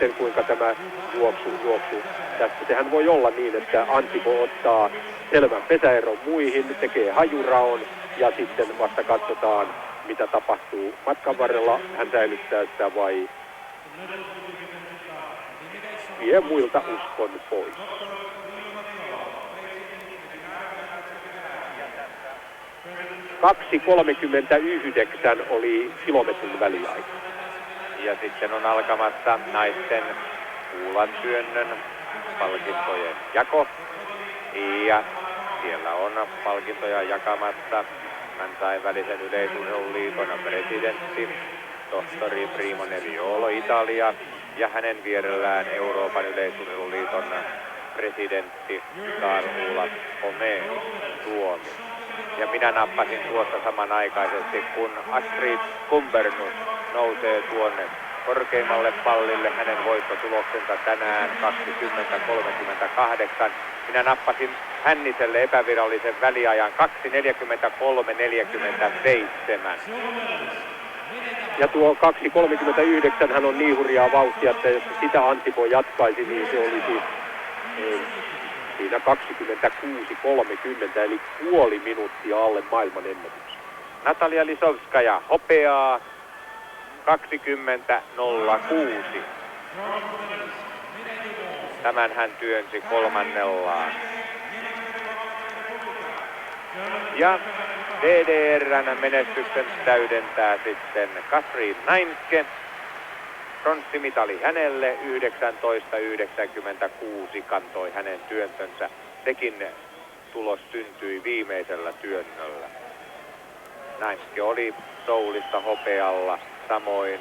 sitten, kuinka tämä juoksu. Tästä sehän voi olla niin, että Antimo ottaa selvän pesäeron muihin, tekee hajuraon ja sitten vasta katsotaan, mitä tapahtuu matkan varrella. Hän säilyttää sitä vai vie muilta uskon pois. (2:39 oli kilometrin väliaika. Ja sitten on alkamassa naisten kuulantyönnön palkintojen jako. Ja siellä on palkintoja jakamassa kansainvälisen yleisurheiluliiton presidentti, tohtori Primo Neviolo Italia, ja hänen vierellään Euroopan yleisurheiluliiton presidentti Karl Olof Homé Suomi. Ja minä nappasin tuossa samanaikaisesti, kun Astrid Kumbernus nousee tuonne korkeimmalle pallille. Hänen voittotuloksensa tänään 20:38. Minä nappasin Hänniselle epävirallisen väliajan 2:43:47. Ja tuo 2:39 hän on niin hurjaa vauhtia, että jos sitä Antimo jatkaisi, niin se olisi siinä 26:30, eli puoli minuuttia alle maailman ennätyksen. Natalia Lisovskaja hopeaa 20:06. Tämän hän työnsi kolmannellaan. Ja DDR:n menestyksen täydentää sitten Katrin Nainke. Pronssimitali hänelle, 19:96 kantoi hänen työntönsä. Sekin tulos syntyi viimeisellä työnnöllä. Nainke oli Soulissa hopealla, samoin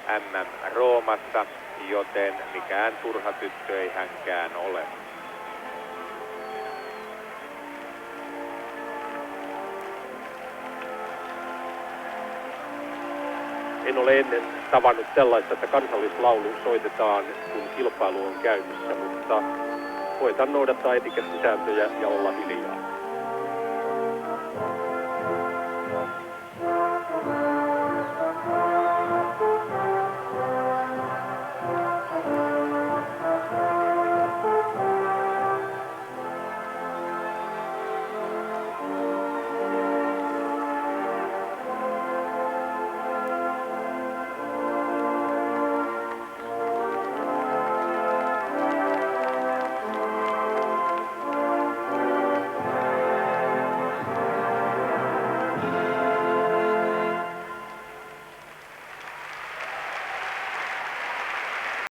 MM Roomassa, joten mikään turha tyttö ei hänkään ole. En ole ennen tavannut sellaista, että kansallislaulu soitetaan, kun kilpailu on käynnissä, mutta koitan noudattaa etikettisääntöjä ja olla hiljaa.